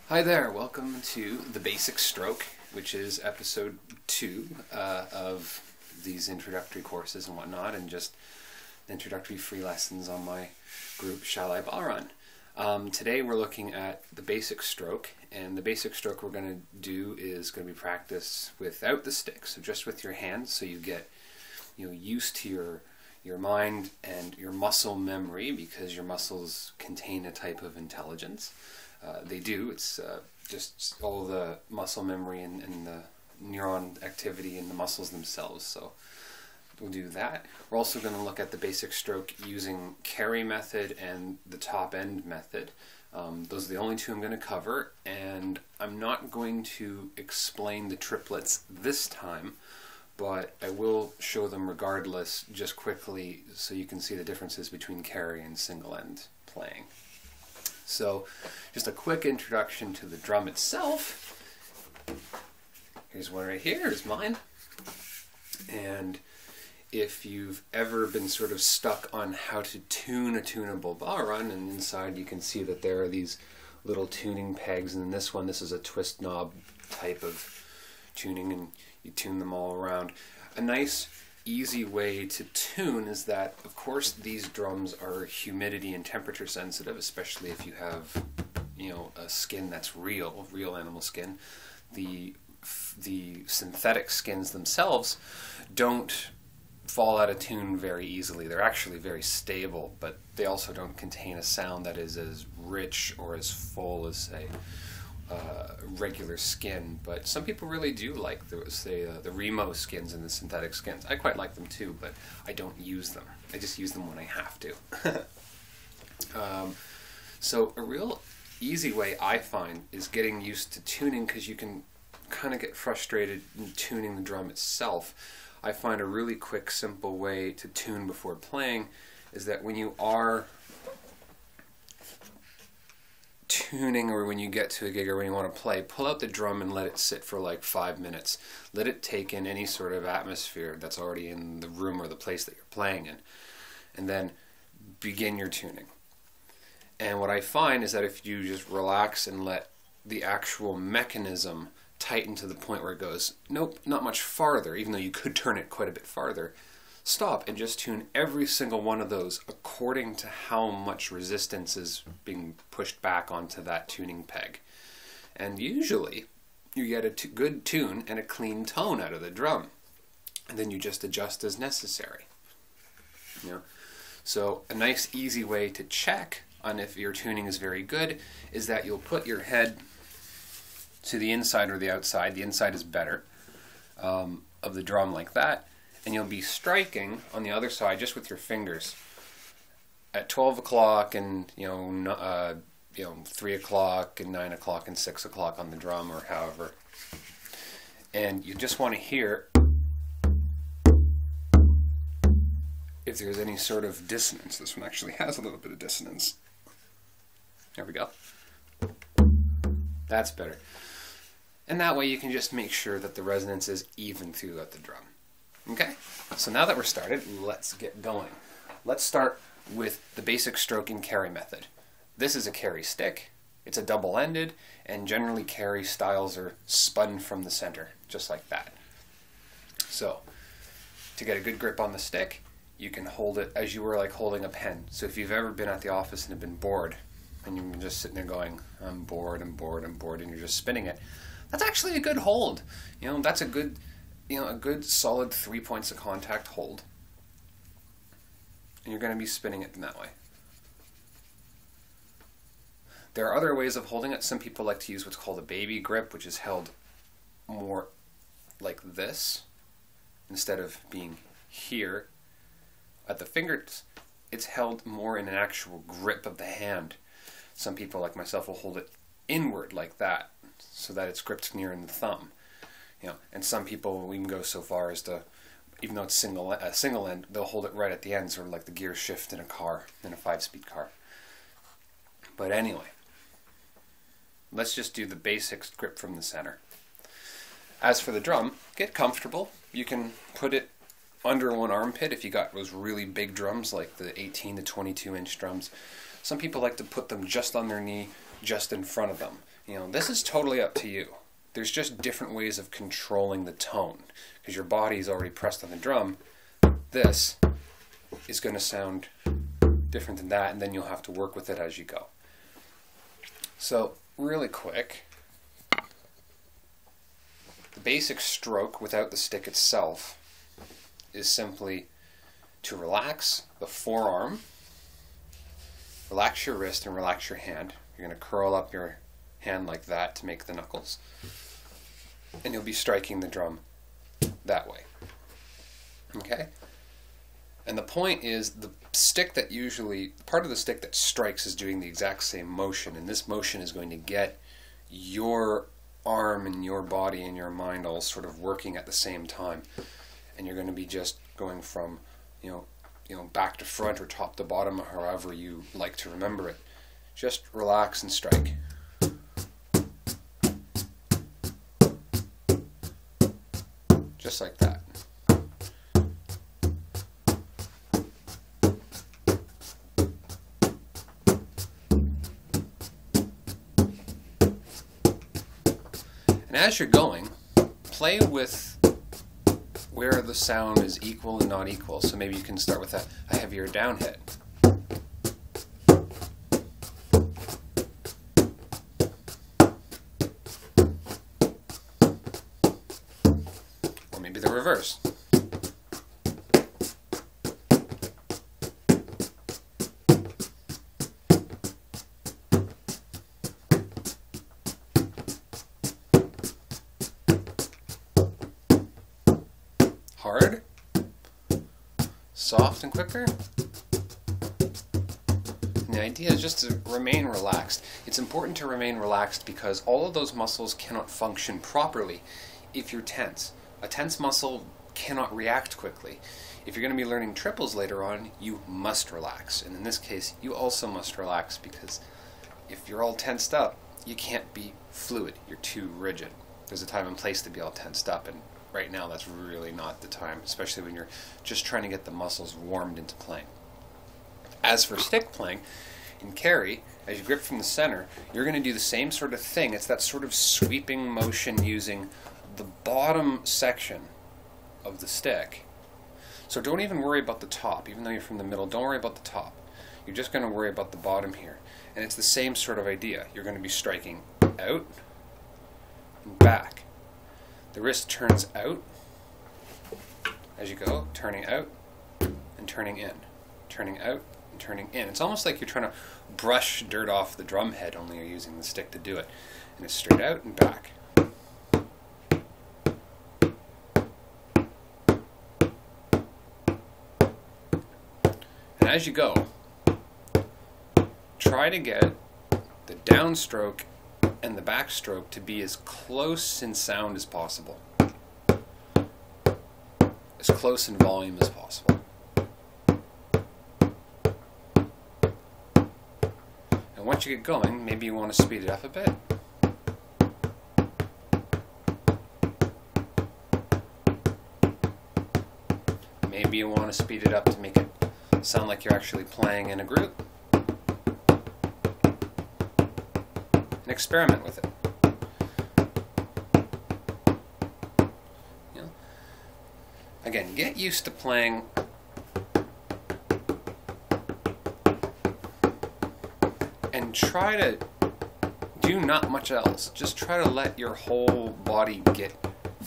Hi there, welcome to The Basic Stroke, which is episode 2 of these introductory courses and whatnot, and just introductory free lessons on my group Shall I Ball Run. Today we're looking at the basic stroke, and the basic stroke we're going to do is going to be practiced without the stick, so just with your hands, so you get used to your mind and your muscle memory, because your muscles contain a type of intelligence. They do. It's just all the muscle memory and the neuron activity in the muscles themselves. So we'll do that. We're also going to look at the basic stroke using carry method and the top end method. Those are the only two I'm going to cover, and I'm not going to explain the triplets this time, but I will show them regardless just quickly so you can see the differences between carry and single end playing. So, just a quick introduction to the drum itself. Here's one right here, here's mine. And if you've ever been sort of stuck on how to tune a tunable ball run, and inside you can see that there are these little tuning pegs, and in this one, this is a twist knob type of tuning, and you tune them all around. A nice easy way to tune is that, of course, these drums are humidity and temperature sensitive, especially if you have, a skin that's real animal skin. The synthetic skins themselves don't fall out of tune very easily. They're actually very stable, but they also don't contain a sound that is as rich or as full as, say, regular skin. But some people really do like the Remo skins and the synthetic skins. I quite like them too, but I don't use them. I just use them when I have to. So a real easy way I find is getting used to tuning, because you can kind of get frustrated in tuning the drum itself. I find a really quick, simple way to tune before playing is that when you are tuning, or when you get to a gig or when you want to play, pull out the drum and let it sit for like 5 minutes. Let it take in any sort of atmosphere that's already in the room or the place that you're playing in, and then begin your tuning. And what I find is that if you just relax and let the actual mechanism tighten to the point where it goes, nope, not much farther, even though you could turn it quite a bit farther, stop and just tune every single one of those according to how much resistance is being pushed back onto that tuning peg. And usually you get a good tune and a clean tone out of the drum. And then you just adjust as necessary. So a nice easy way to check on if your tuning is very good is that you'll put your head to the inside or the outside. The inside is better, of the drum, like that. And you'll be striking on the other side just with your fingers at 12 o'clock and 3 o'clock and 9 o'clock and 6 o'clock on the drum, or however. And you just want to hear if there's any sort of dissonance. This one actually has a little bit of dissonance. There we go. That's better. And that way you can just make sure that the resonance is even throughout the drum. Okay, so now that we're started, let's get going. Let's start with the basic stroke and carry method. This is a carry stick. It's a double-ended, and generally carry styles are spun from the center, just like that. So, to get a good grip on the stick, you can hold it as you were like holding a pen. So if you've ever been at the office and have been bored, and you're just sitting there going, I'm bored, I'm bored, I'm bored, and you're just spinning it, that's actually a good hold. That's a good solid 3 points of contact hold. And you're going to be spinning it in that way. There are other ways of holding it. Some people like to use what's called a baby grip, which is held more like this. Instead of being here at the fingers, it's held more in an actual grip of the hand. Some people, like myself, will hold it inward like that, so that it's gripped near in the thumb. And some people will even go so far as to, even though it's single end, they'll hold it right at the end, sort of like the gear shift in a car, in a 5-speed car. But anyway, let's just do the basic grip from the center. As for the drum, get comfortable. You can put it under one armpit if you got those really big drums, like the 18 to 22 inch drums. Some people like to put them just on their knee, just in front of them. this is totally up to you. There's just different ways of controlling the tone. Because your body is already pressed on the drum, this is going to sound different than that, and then you'll have to work with it as you go. So, really quick, the basic stroke without the stick itself is simply to relax the forearm, relax your wrist, and relax your hand. You're going to curl up your hand like that to make the knuckles, and you'll be striking the drum that way. Okay? And the point is, the stick that part of the stick that strikes is doing the exact same motion, and this motion is going to get your arm and your body and your mind all sort of working at the same time. And you're going to be just going from, back to front or top to bottom, or however you like to remember it. Just relax and strike. Just like that. And as you're going, play with where the sound is equal and not equal. So maybe you can start with a heavier down hit. Or maybe the reverse. Hard, soft and quicker. And the idea is just to remain relaxed. It's important to remain relaxed because all of those muscles cannot function properly if you're tense. A tense muscle cannot react quickly. If you're going to be learning triples later on, you must relax. And in this case, you also must relax because if you're all tensed up, you can't be fluid. You're too rigid. There's a time and place to be all tensed up, and right now that's really not the time, especially when you're just trying to get the muscles warmed into playing. As for stick playing, in carry, as you grip from the center, you're going to do the same sort of thing. It's that sort of sweeping motion using the bottom section of the stick. So don't even worry about the top, even though you're from the middle, don't worry about the top. You're just going to worry about the bottom here. And it's the same sort of idea. You're going to be striking out and back. The wrist turns out as you go, turning out and turning in, turning out and turning in. It's almost like you're trying to brush dirt off the drum head, only you're using the stick to do it. And it's straight out and back. And as you go, try to get the downstroke and the backstroke to be as close in sound as possible, as close in volume as possible. And once you get going, maybe you want to speed it up a bit. Maybe you want to speed it up to make it sound like you're actually playing in a group. And experiment with it. You know? Again, get used to playing and try to do not much else. Just try to let your whole body get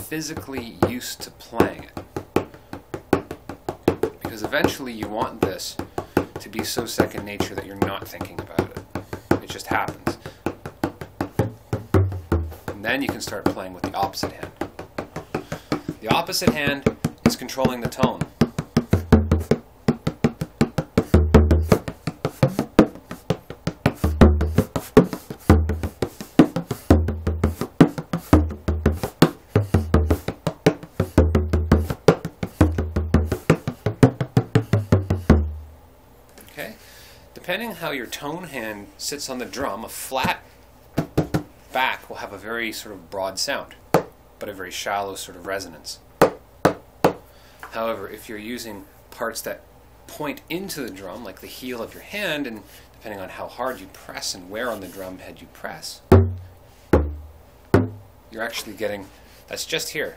physically used to playing it. Because eventually you want this to be so second nature that you're not thinking about it. It just happens. And then you can start playing with the opposite hand. The opposite hand is controlling the tone. Depending how your tone hand sits on the drum, a flat back will have a very sort of broad sound, but a very shallow sort of resonance. However, if you're using parts that point into the drum, like the heel of your hand, and depending on how hard you press and where on the drum head you press, you're actually getting, that's just here.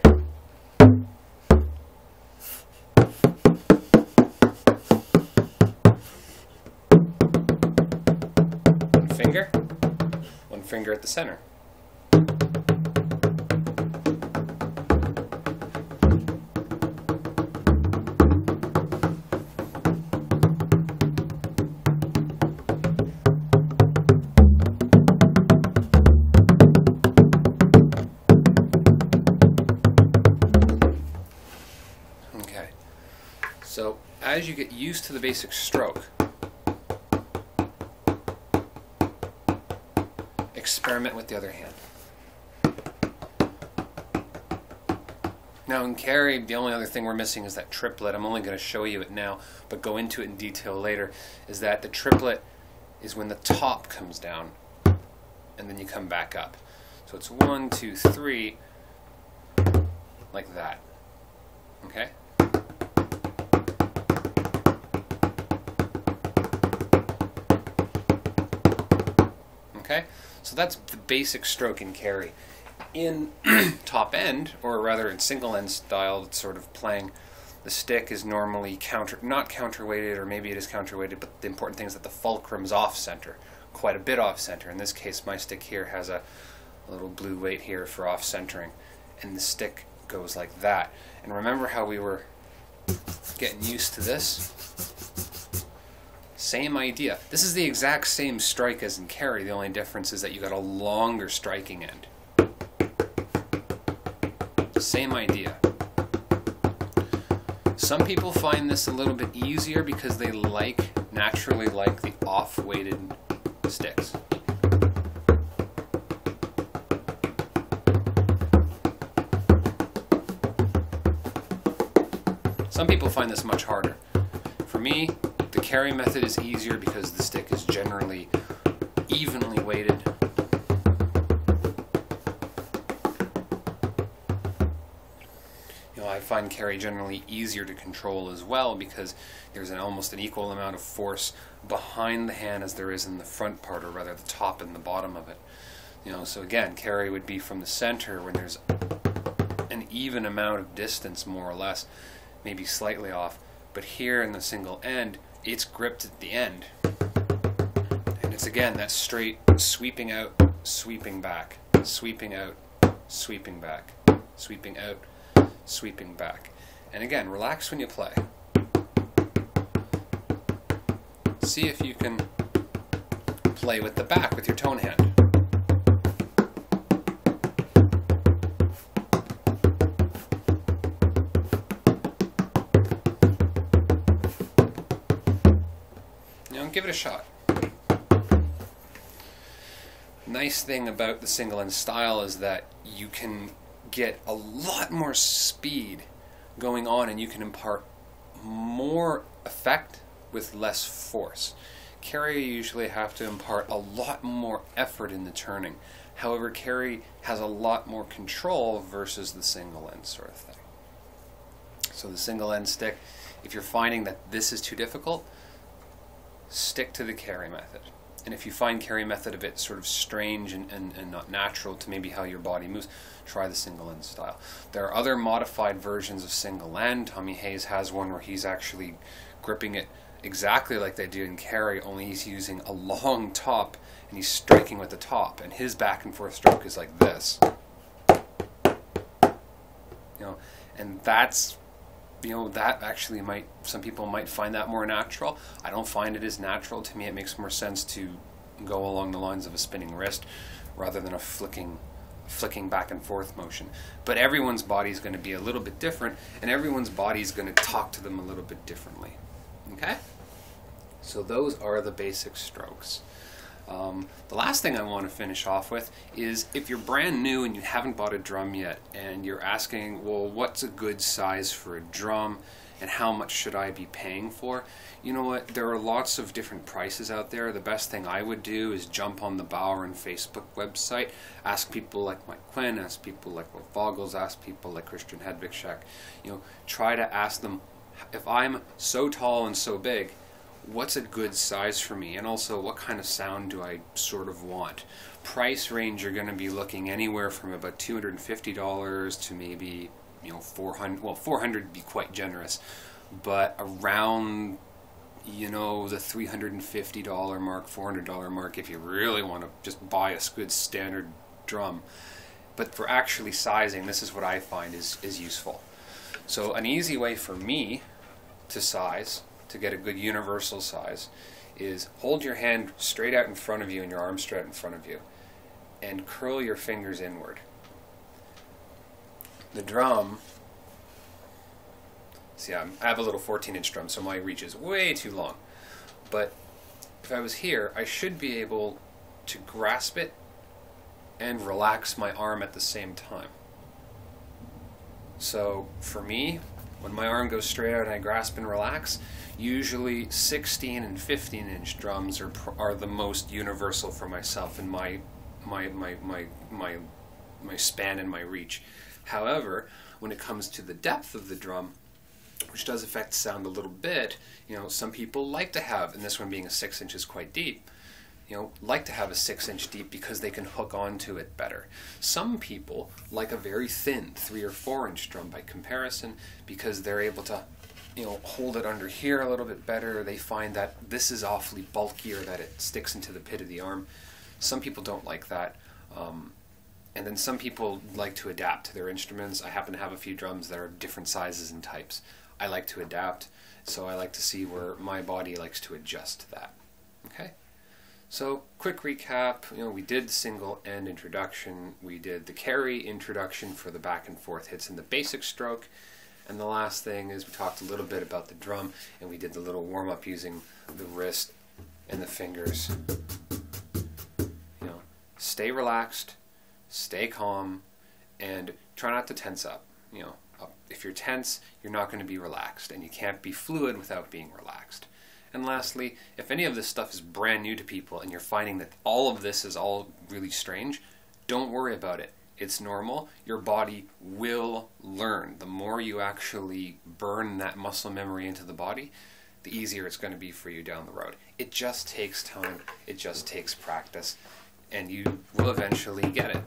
One finger at the center. Okay, so as you get used to the basic stroke, experiment with the other hand. Now in carry, the only other thing we're missing is that triplet. I'm only going to show you it now, but go into it in detail later, is that the triplet is when the top comes down and then you come back up. So it's 1, 2, 3, like that. Okay? Okay? So that's the basic stroke in carry. In top end, or rather in single end style, it's sort of playing, the stick is normally not counterweighted, or maybe it is counterweighted, but the important thing is that the fulcrum's off center, quite a bit off center. In this case, my stick here has a little blue weight here for off centering, and the stick goes like that. And remember how we were getting used to this? Same idea. This is the exact same strike as in carry. The only difference is that you got a longer striking end. Same idea. Some people find this a little bit easier because they naturally like the off-weighted sticks. Some people find this much harder. For me, the carry method is easier because the stick is generally evenly weighted. I find carry generally easier to control as well because there's almost an equal amount of force behind the hand as there is in the front part, or rather the top and the bottom of it. So again, carry would be from the center when there's an even amount of distance, more or less, maybe slightly off. But here in the single end, it's gripped at the end. And it's again that straight sweeping out, sweeping back, sweeping out, sweeping back, sweeping out, sweeping back. And again, relax when you play. See if you can play with the back with your tone hand. Give it a shot. Nice thing about the single end style is that you can get a lot more speed going on, and you can impart more effect with less force. Carry, you usually have to impart a lot more effort in the turning. However, carry has a lot more control versus the single end sort of thing. So the single end stick, if you're finding that this is too difficult, stick to the carry method. And if you find carry method a bit sort of strange and not natural to maybe how your body moves, try the single end style. There are other modified versions of single end. Tommy Hayes has one where he's actually gripping it exactly like they do in carry, only he's using a long top and he's striking with the top, and his back and forth stroke is like this. And that's, that actually some people might find that more natural. I don't find it as natural. To me, it makes more sense to go along the lines of a spinning wrist rather than a flicking back and forth motion. But everyone's body is going to be a little bit different, and everyone's body is going to talk to them a little bit differently. Okay? So those are the basic strokes. The last thing I want to finish off with is, if you're brand new and you haven't bought a drum yet and you're asking, well, what's a good size for a drum and how much should I be paying for? You know what, there are lots of different prices out there. The best thing I would do is jump on the Bowron Facebook website, ask people like Mike Quinn, ask people like Will Vogels, ask people like Christian Hedvigshek. Try to ask them, if I'm so tall and so big, what's a good size for me, and also what kind of sound do I sort of want? price range, you're going to be looking anywhere from about $250 to maybe, you know, 400. Well, 400 would be quite generous, but around, you know, the $350 mark, $400 mark, if you really want to just buy a good standard drum. But for actually sizing, this is what I find is useful. So an easy way for me to size, to get a good universal size, is hold your hand straight out in front of you and your arm straight out in front of you, and curl your fingers inward. The drum, see, I have a little 14-inch drum, so my reach is way too long. But if I was here, I should be able to grasp it and relax my arm at the same time. So for me, when my arm goes straight out and I grasp and relax, usually 16 and 15-inch drums are the most universal for myself in my span and my reach. However, when it comes to the depth of the drum, which does affect sound a little bit, you know, some people like to have, and this one being a 6 inches quite deep, you know, like to have a 6-inch deep because they can hook onto it better. Some people like a very thin 3 or 4-inch drum by comparison because they're able to, you know, hold it under here a little bit better. They find that this is awfully bulkier, that it sticks into the pit of the arm. Some people don't like that. And then some people like to adapt to their instruments. I happen to have a few drums that are different sizes and types. I like to adapt, so I like to see where my body likes to adjust to that. Okay? So, quick recap, you know, we did the single end introduction, we did the carry introduction for the back and forth hits in the basic stroke, and the last thing is we talked a little bit about the drum, and we did the little warm-up using the wrist and the fingers. You know, stay relaxed, stay calm, and try not to tense up. You know, if you're tense, you're not going to be relaxed, and you can't be fluid without being relaxed. And lastly, if any of this stuff is brand new to people and you're finding that all of this is all really strange, don't worry about it. It's normal. Your body will learn. The more you actually burn that muscle memory into the body, the easier it's going to be for you down the road. It just takes time. It just takes practice. And you will eventually get it.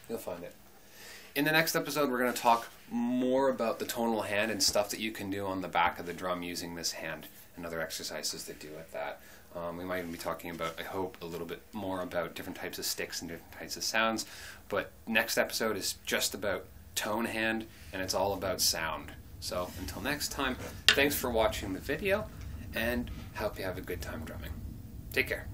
You'll find it. In the next episode, we're going to talk more about the tonal hand and stuff that you can do on the back of the drum using this hand and other exercises that do with that. We might even be talking about, I hope, a little bit more about different types of sticks and different types of sounds. But next episode is just about tone hand, and it's all about sound. So until next time, thanks for watching the video, and hope you have a good time drumming. Take care.